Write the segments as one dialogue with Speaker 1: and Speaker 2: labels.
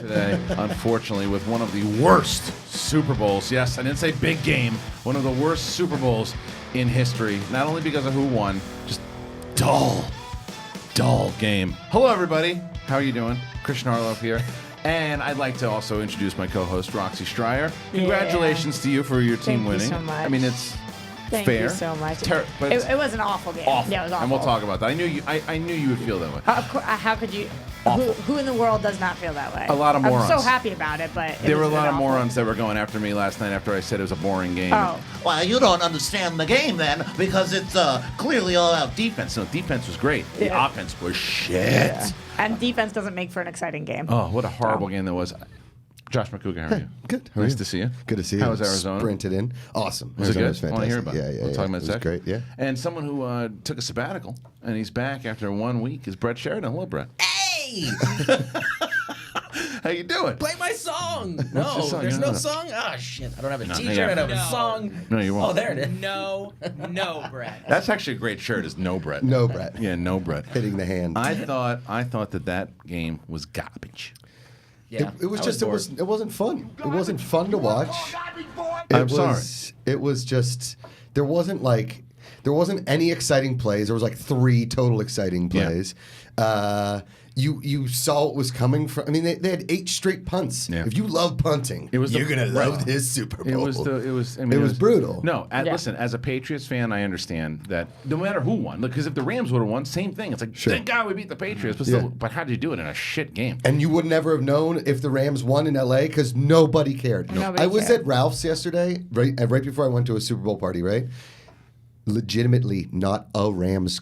Speaker 1: today, unfortunately, with one of the worst Super Bowls. Yes, I didn't say big game. One of the worst Super Bowls in history. Not only because of who won, just dull game. Hello, everybody. How are you doing? Christian Harloff here. And I'd like to also introduce my co-host, Roxy Stryer. Congratulations to you for your team winning.
Speaker 2: Thank you so much.
Speaker 1: I mean, it's
Speaker 2: Thank
Speaker 1: fair.
Speaker 2: you so much.
Speaker 1: But
Speaker 2: It was an awful game.
Speaker 1: awful.
Speaker 2: Yeah, it was awful.
Speaker 1: And we'll talk about that. I knew you would feel that way.
Speaker 2: Of course, how could you? Who in the world does not feel that way?
Speaker 1: A lot of morons.
Speaker 2: I'm so happy about it, but
Speaker 1: There were a lot of morons that were going after me last night after I said it was a boring game.
Speaker 2: Oh.
Speaker 3: Well, you don't understand the game then, because it's clearly all out defense.
Speaker 1: No, defense was great. The
Speaker 2: Yeah.
Speaker 1: offense was shit.
Speaker 2: Yeah. And defense doesn't make for an exciting game.
Speaker 1: Oh, what a horrible game that was. Josh McCougan, how are you?
Speaker 4: Good. How are
Speaker 1: Nice
Speaker 4: you?
Speaker 1: to see you.
Speaker 4: Good to see you.
Speaker 1: How was Arizona?
Speaker 4: Sprinted in. Awesome.
Speaker 1: Was it
Speaker 4: Arizona
Speaker 1: good?
Speaker 4: was
Speaker 1: I
Speaker 4: fantastic.
Speaker 1: want to hear about it.
Speaker 4: Yeah.
Speaker 1: We'll talk about it in a second.
Speaker 4: Great, yeah.
Speaker 1: And someone who took a sabbatical, and he's back after 1 week, is Brett Sheridan. Hello, Brett.
Speaker 5: Hey!
Speaker 1: How you doing?
Speaker 5: Play my song!
Speaker 1: your
Speaker 5: No,
Speaker 1: song?
Speaker 5: there's
Speaker 1: No.
Speaker 5: no song? Ah, shit. I don't have a
Speaker 1: No,
Speaker 5: t-shirt.
Speaker 1: hang on.
Speaker 5: I don't have
Speaker 6: No.
Speaker 5: a song.
Speaker 1: No, you won't.
Speaker 5: Oh, there it is.
Speaker 6: No, Brett.
Speaker 1: That's actually a great shirt, is No Brett.
Speaker 4: No, Brett.
Speaker 1: Yeah, No Brett.
Speaker 4: Hitting the hand.
Speaker 1: I thought that game was garbage.
Speaker 5: Yeah.
Speaker 4: It was
Speaker 5: I
Speaker 4: just
Speaker 5: bored.
Speaker 4: it wasn't fun. It wasn't fun to watch.
Speaker 1: I'm sorry.
Speaker 4: It was just there wasn't any exciting plays. There was like 3 total exciting plays. You saw what was coming from. I mean, they had 8 straight punts.
Speaker 1: Yeah.
Speaker 4: If you love punting,
Speaker 1: It was
Speaker 4: you're
Speaker 1: the-
Speaker 4: gonna love
Speaker 1: right.
Speaker 4: this Super Bowl.
Speaker 1: It was
Speaker 4: brutal.
Speaker 1: No,
Speaker 2: Yeah.
Speaker 1: listen, as a Patriots fan, I understand that no matter who won, because if the Rams would have won, same thing. It's like,
Speaker 4: Sure.
Speaker 1: thank God we beat the Patriots, but still,
Speaker 4: Yeah.
Speaker 1: but how did you do it in a shit game?
Speaker 4: And you would never have known if the Rams won in LA because nobody cared.
Speaker 2: Nobody
Speaker 4: I was
Speaker 2: cared.
Speaker 4: at Ralph's yesterday, right before I went to a Super Bowl party, right? Legitimately not a Rams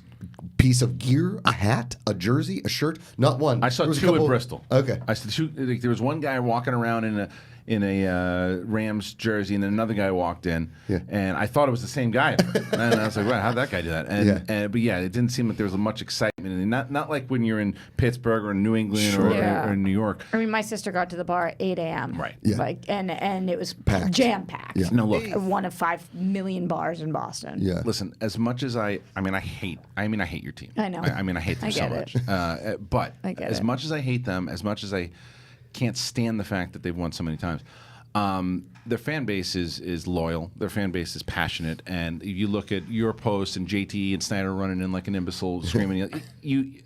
Speaker 4: piece of gear, a hat, a jersey, a shirt, not one.
Speaker 1: I saw
Speaker 4: There was a
Speaker 1: 2
Speaker 4: couple-
Speaker 1: at Bristol.
Speaker 4: Okay.
Speaker 1: I saw 2. Like, there was one guy walking around in a Rams jersey, and then another guy walked in,
Speaker 4: Yeah.
Speaker 1: and I thought it was the same guy. And I was like, right, how'd that guy do that? But yeah, it didn't seem like there was much excitement, and not like when you're in Pittsburgh or New England
Speaker 4: Sure.
Speaker 2: Yeah.
Speaker 1: or New York.
Speaker 2: I mean, my sister got to the bar at 8 a.m.
Speaker 1: Right.
Speaker 4: Yeah.
Speaker 2: Like, and it was
Speaker 4: Packed.
Speaker 2: jam-packed.
Speaker 4: Yeah.
Speaker 1: No, look.
Speaker 2: One of 5 million bars in Boston.
Speaker 4: Yeah.
Speaker 1: Listen, as much as I hate your team.
Speaker 2: I know.
Speaker 1: I hate them
Speaker 2: I
Speaker 1: so
Speaker 2: get
Speaker 1: much.
Speaker 2: it.
Speaker 1: But
Speaker 2: I get
Speaker 1: as
Speaker 2: it.
Speaker 1: much as I hate them, as much as I can't stand the fact that they've won so many times, their fan base is loyal. Their fan base is passionate. And if you look at your post and JT and Snyder running in like an imbecile screaming,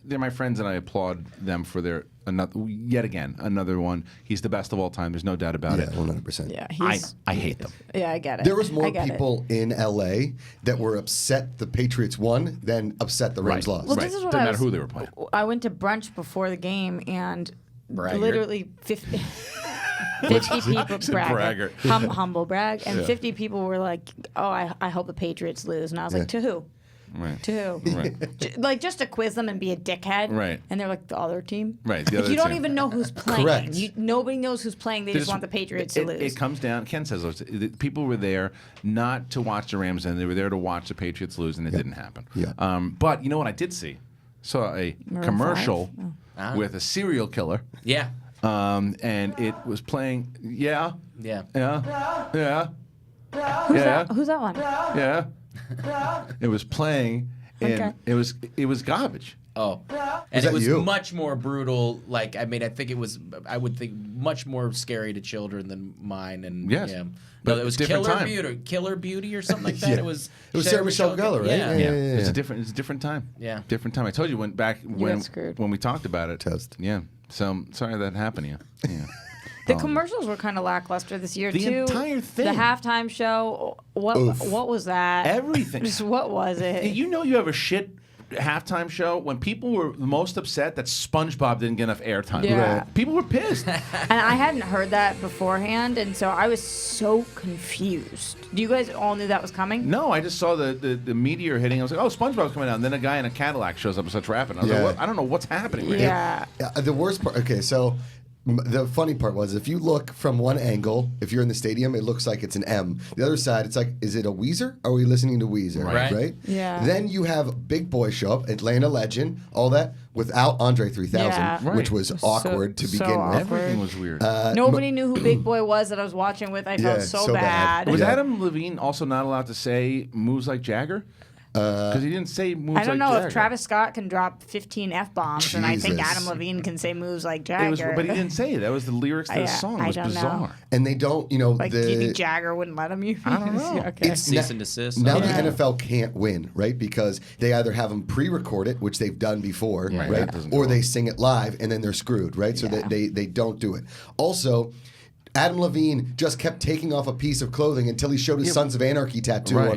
Speaker 1: they're my friends, and I applaud them for their another one. He's the best of all time. There's no doubt about
Speaker 4: Yeah,
Speaker 1: it.
Speaker 4: 100%.
Speaker 2: Yeah,
Speaker 1: I hate them.
Speaker 2: Yeah, I get it.
Speaker 4: There was more
Speaker 2: I get it.
Speaker 4: people in LA that were upset the Patriots won than upset the Rams
Speaker 1: Right.
Speaker 4: lost.
Speaker 2: Well,
Speaker 1: Right.
Speaker 2: this is what
Speaker 1: Doesn't
Speaker 2: I
Speaker 1: matter
Speaker 2: was,
Speaker 1: who they were playing.
Speaker 2: I went to brunch before the game, and
Speaker 5: Braggart.
Speaker 2: literally 50 people
Speaker 1: braggart.
Speaker 2: humble brag, and 50 people were like, "Oh, I hope the Patriots lose," and I was like, "To who?
Speaker 1: Right.
Speaker 2: To who?"
Speaker 1: Right.
Speaker 2: Like just to quiz them and be a dickhead,
Speaker 1: Right.
Speaker 2: And they're like, "The other team,
Speaker 1: Right, the
Speaker 2: Like,
Speaker 1: other
Speaker 2: you don't
Speaker 1: team.
Speaker 2: even know who's playing.
Speaker 4: Correct.
Speaker 2: Nobody knows who's playing. They just want the Patriots to lose.
Speaker 1: It comes down. Ken says the people were there not to watch the Rams, and they were there to watch the Patriots lose, and it didn't happen.
Speaker 4: Yeah.
Speaker 1: But you know what I did see? Saw a
Speaker 2: Maroon
Speaker 1: commercial
Speaker 2: 5?
Speaker 1: with a serial killer,
Speaker 5: Yeah.
Speaker 1: and it was playing. Yeah.
Speaker 5: Yeah.
Speaker 1: Yeah. Yeah.
Speaker 2: Who's that one?
Speaker 1: Yeah. It was playing, and
Speaker 2: Okay.
Speaker 1: it was garbage.
Speaker 5: Oh. And
Speaker 4: that
Speaker 5: it was
Speaker 4: you?
Speaker 5: much more brutal. Like, I mean, I would think much more scary to children than mine. And
Speaker 1: Yes.
Speaker 5: yeah.
Speaker 1: But
Speaker 5: No, it was
Speaker 1: different
Speaker 5: Killer
Speaker 1: time.
Speaker 5: Beauty, Killer Beauty or something like that.
Speaker 4: Yeah.
Speaker 5: It was
Speaker 4: Sarah Michelle Gellar, right?
Speaker 5: Yeah.
Speaker 4: Yeah.
Speaker 1: It's a different time.
Speaker 5: Yeah.
Speaker 1: Different time. I told you when
Speaker 2: got screwed.
Speaker 1: when we talked about it.
Speaker 4: Toast.
Speaker 1: Yeah. So I'm sorry that happened to you. Yeah.
Speaker 2: The commercials were kind of lackluster this year
Speaker 1: The
Speaker 2: too.
Speaker 1: entire thing.
Speaker 2: The halftime show. What was that?
Speaker 1: Everything.
Speaker 2: Just what was it?
Speaker 1: You know you have a shit halftime show when people were most upset that SpongeBob didn't get enough airtime.
Speaker 2: Yeah. Right.
Speaker 1: People were pissed.
Speaker 2: And I hadn't heard that beforehand, and so I was so confused. Do you guys all knew that was coming?
Speaker 1: No, I just saw the meteor hitting. I was like, oh, SpongeBob's coming out. And then a guy in a Cadillac shows up and starts rapping. I was
Speaker 4: Yeah.
Speaker 1: like, what? I don't know what's happening right
Speaker 2: Yeah.
Speaker 4: The worst part. Okay, so the funny part was if you look from one angle, if you're in the stadium, it looks like it's an M. The other side, it's like, is it a Weezer? Are we listening to Weezer?
Speaker 5: Right.
Speaker 2: Yeah.
Speaker 4: Then you have Big Boy show up, Atlanta legend, all that, without Andre 3000,
Speaker 2: Yeah.
Speaker 4: which was
Speaker 2: So-
Speaker 4: awkward to
Speaker 2: so
Speaker 4: begin with.
Speaker 2: awkward.
Speaker 1: Everything was weird.
Speaker 2: Nobody knew who Big Boy was that I was watching with. I felt
Speaker 4: Yeah,
Speaker 2: so
Speaker 4: so
Speaker 2: bad.
Speaker 4: bad.
Speaker 1: was
Speaker 4: Yeah.
Speaker 1: Adam Levine also not allowed to say moves like Jagger? Because he didn't say moves
Speaker 2: I don't
Speaker 1: like
Speaker 2: know
Speaker 1: Jagger.
Speaker 2: if Travis Scott can drop 15 F-bombs, and I think
Speaker 4: Jesus.
Speaker 2: Adam Levine can say moves like
Speaker 1: It was,
Speaker 2: Jagger.
Speaker 1: but he didn't say it. That was the lyrics to the song. It
Speaker 2: I
Speaker 1: was
Speaker 2: don't know.
Speaker 1: bizarre.
Speaker 4: And they don't, you know,
Speaker 2: Like, do you think Jagger wouldn't let him use?
Speaker 1: I don't know.
Speaker 2: Okay.
Speaker 4: It's
Speaker 5: Cease and desist.
Speaker 4: Now
Speaker 2: Yeah.
Speaker 4: the NFL can't win, right? Because they either have them pre-record it, which they've done before,
Speaker 1: Yeah,
Speaker 4: right?
Speaker 1: that doesn't
Speaker 4: Or
Speaker 1: go
Speaker 4: they
Speaker 1: well.
Speaker 4: sing it live and then they're screwed, right? So
Speaker 2: Yeah.
Speaker 4: they don't do it. Also, Adam Levine just kept taking off a piece of clothing until he showed his Sons of Anarchy tattoo
Speaker 1: Right.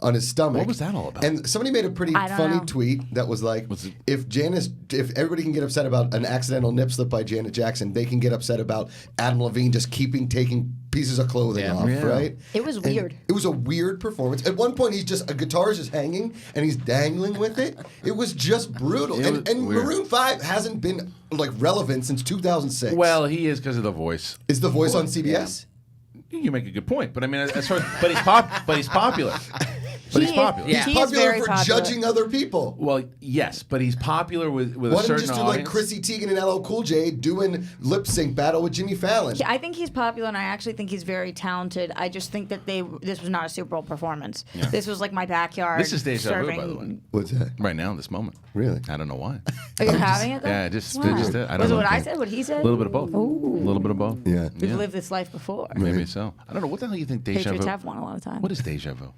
Speaker 4: on his stomach.
Speaker 1: What was that all about?
Speaker 4: And somebody made a pretty
Speaker 2: I don't
Speaker 4: funny
Speaker 2: know.
Speaker 4: tweet that was like,
Speaker 1: Was it-
Speaker 4: if everybody can get upset about an accidental nip slip by Janet Jackson, they can get upset about Adam Levine just taking pieces of clothing
Speaker 5: Yeah.
Speaker 4: off,
Speaker 1: Yeah.
Speaker 4: right?
Speaker 2: It was
Speaker 4: And
Speaker 2: weird.
Speaker 4: It was a weird performance. At one point, a guitar is just hanging and he's dangling with it. It was just brutal.
Speaker 1: It was
Speaker 4: And
Speaker 1: weird.
Speaker 4: Maroon 5 hasn't been like relevant since 2006.
Speaker 1: Well, he is because of the voice.
Speaker 4: is the voice on CBS?
Speaker 1: You make a good point, but I mean, as far as, but he's popular. But he's
Speaker 2: He is-
Speaker 1: popular.
Speaker 5: Yeah.
Speaker 2: He is
Speaker 4: Popular
Speaker 2: very
Speaker 4: for
Speaker 2: popular.
Speaker 4: judging other people.
Speaker 1: Well, yes, but he's popular with
Speaker 4: Why
Speaker 1: a
Speaker 4: don't you
Speaker 1: certain
Speaker 4: just do like
Speaker 1: audience.
Speaker 4: Chrissy Teigen and LL Cool J doing lip sync battle with Jimmy Fallon?
Speaker 2: I think he's popular, and I actually think he's very talented. I just think that this was not a Super Bowl performance. This was like my backyard.
Speaker 1: This is deja vu, by the
Speaker 2: serving-
Speaker 1: way.
Speaker 4: What's that?
Speaker 1: Right now, in this moment.
Speaker 4: Really?
Speaker 1: I don't know why.
Speaker 2: Are you having it? Though?
Speaker 1: Yeah, just
Speaker 2: Why?
Speaker 1: just I don't
Speaker 2: Was
Speaker 1: know.
Speaker 2: it what I said? What he said?
Speaker 1: A little bit of both. A little bit of both.
Speaker 4: Yeah.
Speaker 2: We've
Speaker 1: Yeah.
Speaker 2: lived this life before.
Speaker 1: Maybe so. I don't know. What the hell do you think deja
Speaker 2: Patriots
Speaker 1: vu?
Speaker 2: have won a lot of times.
Speaker 1: What is deja vu?